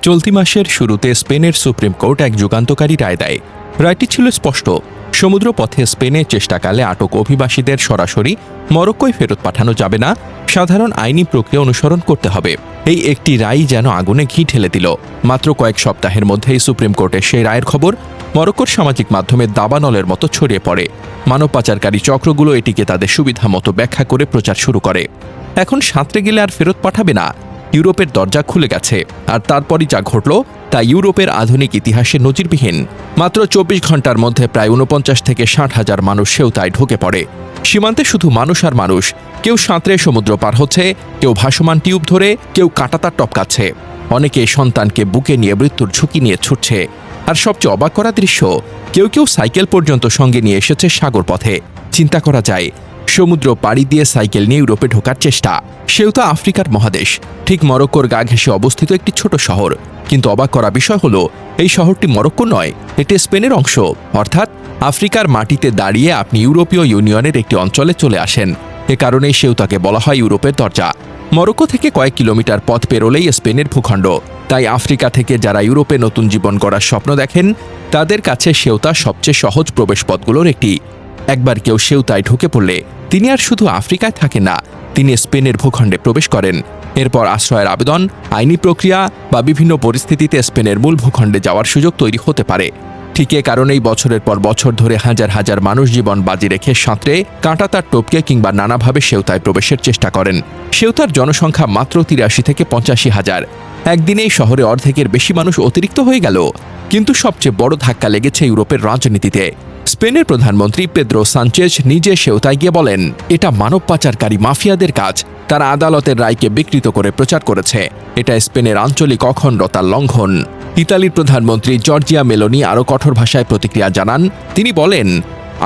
চলতি মাসের শুরুতে স্পেনের সুপ্রিম কোর্ট এক যুগান্তকারী রায় দেয়। রায়টি ছিল স্পষ্ট, সমুদ্রপথে স্পেনে চেষ্টাকালে আটক অভিবাসীদের সরাসরি মরক্কোয় ফেরত পাঠানো যাবে না, সাধারণ আইনি প্রক্রিয়া অনুসরণ করতে হবে। এই একটি রায় যেন আগুনে ঘি ঢেলে দিল। মাত্র কয়েক সপ্তাহের মধ্যেই সুপ্রিম কোর্টের সেই রায়ের খবর মরক্কোর সামাজিক মাধ্যমে দাবানলের মতো ছড়িয়ে পড়ে। মানব পাচারকারী চক্রগুলো এটিকে তাদের সুবিধা মতো ব্যাখ্যা করে প্রচার শুরু করে। এখন সাঁতরে গেলে আর ফেরত পাঠাবে না, ইউরোপের দরজা খুলে গেছে। আর তারপরই যা ঘটল তা ইউরোপের আধুনিক ইতিহাসে নজিরবিহীন। মাত্র ২৪ ঘন্টার মধ্যে প্রায় ৪৯ থেকে ৬০ হাজার মানুষ সেউতায় ঢুকে পড়ে। সীমান্তে শুধু মানুষ আর মানুষ, কেউ সাঁতরে সমুদ্র পার হচ্ছে, কেউ ভাসমান টিউব ধরে, কেউ কাঁটাতার টপকাচ্ছে, অনেকে সন্তানকে বুকে নিয়ে মৃত্যুর ঝুঁকি নিয়ে ছুটছে। আর সবচেয়ে অবাক করা দৃশ্য, কেউ কেউ সাইকেল পর্যন্ত সঙ্গে নিয়ে এসেছে সাগর পথে। চিন্তা করা যায়, সমুদ্র পাড়ি দিয়ে সাইকেল নিয়ে ইউরোপে ঢোকার চেষ্টা। সেউতা আফ্রিকার মহাদেশ, ঠিক মরক্কোর গা ঘেঁষে অবস্থিত একটি ছোট শহর। কিন্তু অবাক করা বিষয় হলো, এই শহরটি মরক্কো নয়, এটি স্পেনের অংশ। অর্থাৎ আফ্রিকার মাটিতে দাঁড়িয়ে আপনি ইউরোপীয় ইউনিয়নের একটি অঞ্চলে চলে আসেন। এ কারণেই সেউতাকে বলা হয় ইউরোপের দরজা। মরক্কো থেকে কয়েক কিলোমিটার পথ পেরোলেই স্পেনের ভূখণ্ড। তাই আফ্রিকা থেকে যারা ইউরোপে নতুন জীবন গড়ার স্বপ্ন দেখেন, তাদের কাছে সেউতা সবচেয়ে সহজ প্রবেশপথগুলোর একটি। একবার কেউ সেউতায় ঢুকে পড়লে তিনি আর শুধু আফ্রিকায় থাকেন না, তিনি স্পেনের ভূখণ্ডে প্রবেশ করেন। এরপর আশ্রয়ের আবেদন, আইনি প্রক্রিয়া বা বিভিন্ন পরিস্থিতিতে স্পেনের মূল ভূখণ্ডে যাওয়ার সুযোগ তৈরি হতে পারে। ঠিক এ কারণেই বছরের পর বছর ধরে হাজার হাজার মানুষ জীবন বাজি রেখে সাঁতরে, কাঁটাতার টপকে কিংবা নানাভাবে সেউতায় প্রবেশের চেষ্টা করেন। সেউতার জনসংখ্যা মাত্র ৮৩ থেকে ৮৫ হাজার। একদিনেই শহরে অর্ধেকের বেশি মানুষ অতিরিক্ত হয়ে গেল। কিন্তু সবচেয়ে বড় ধাক্কা লেগেছে ইউরোপের রাজনীতিতে। স্পেনের প্রধানমন্ত্রী পেদ্রো সানচেজ নিজে সেউতায় গিয়ে বলেন, এটা মানব পাচারকারী মাফিয়াদের কাজ। তারা আদালতের রায়কে বিকৃত করে প্রচার করেছে। এটা স্পেনের আঞ্চলিক অখণ্ডতার লঙ্ঘন। ইতালির প্রধানমন্ত্রী জর্জিয়া মেলোনি আরও কঠোর ভাষায় প্রতিক্রিয়া জানান। তিনি বলেন,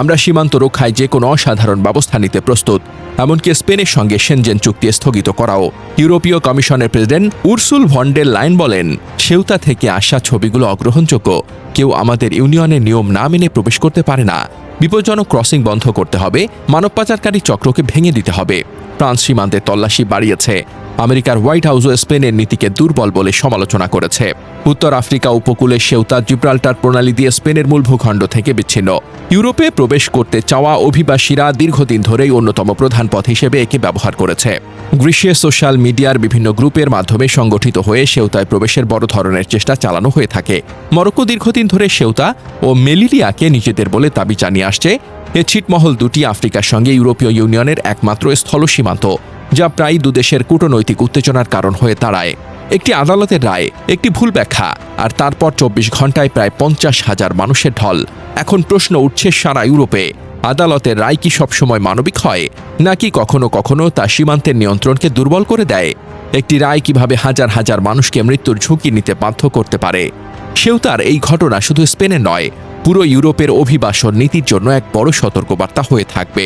আমরা সীমান্ত রক্ষায় যে কোনো অসাধারণ ব্যবস্থা নিতে প্রস্তুত, এমনকি স্পেনের সঙ্গে সেনজেন চুক্তি স্থগিত করাও। ইউরোপীয় কমিশনের প্রেসিডেন্ট উরসুল ভন ডের লাইন বলেন, সেউতা থেকে আসা ছবিগুলো অগ্রহণযোগ্য। কেউ আমাদের ইউনিয়নের নিয়ম না মেনে প্রবেশ করতে পারে না। বিপজ্জনক ক্রসিং বন্ধ করতে হবে, মানব পাচারকারী চক্রকে ভেঙে দিতে হবে। ফ্রান্স সীমান্তে তল্লাশি বাড়িয়েছে। আমেরিকার হোয়াইট হাউসও স্পেনের নীতিকে দুর্বল বলে সমালোচনা করেছে। উত্তর আফ্রিকা উপকূলে সেউতা জিব্রাল্টার প্রণালী দিয়ে স্পেনের মূল ভূখণ্ড থেকে বিচ্ছিন্ন। ইউরোপে প্রবেশ করতে চাওয়া অভিবাসীরা দীর্ঘদিন ধরেই অন্যতম প্রধান পথ হিসেবে একে ব্যবহার করেছে। গ্রীষ্মে সোশ্যাল মিডিয়ার বিভিন্ন গ্রুপের মাধ্যমে সংগঠিত হয়ে সেউতায় প্রবেশের বড় ধরনের চেষ্টা চালানো হয়ে থাকে। মরক্কো দীর্ঘদিন ধরে সেউতা ও মেলিলিয়াকে নিজেদের বলে দাবি জানিয়ে আসছে। এ ছিটমহল দুটি আফ্রিকার সঙ্গে ইউরোপীয় ইউনিয়নের একমাত্র স্থল সীমান্ত, যা প্রায় দুদেশের কূটনৈতিক উত্তেজনার কারণ হয়ে দাঁড়ায়। একটি আদালতের রায়, একটি ভুল ব্যাখ্যা, আর তারপর ২৪ ঘন্টায় প্রায় ৫০ হাজার মানুষের ঢল। এখন প্রশ্ন উঠছে সারা ইউরোপে, আদালতের রায় কি সবসময় মানবিক হয়, নাকি কখনো কখনো তা সীমান্তের নিয়ন্ত্রণকে দুর্বল করে দেয়? একটি রায় কিভাবে হাজার হাজার মানুষকে মৃত্যুর ঝুঁকি নিতে বাধ্য করতে পারে? সেউতার এই ঘটনা শুধু স্পেনের নয়, পুরো ইউরোপের অভিবাসন নীতির জন্য এক বড় সতর্কবার্তা হয়ে থাকবে।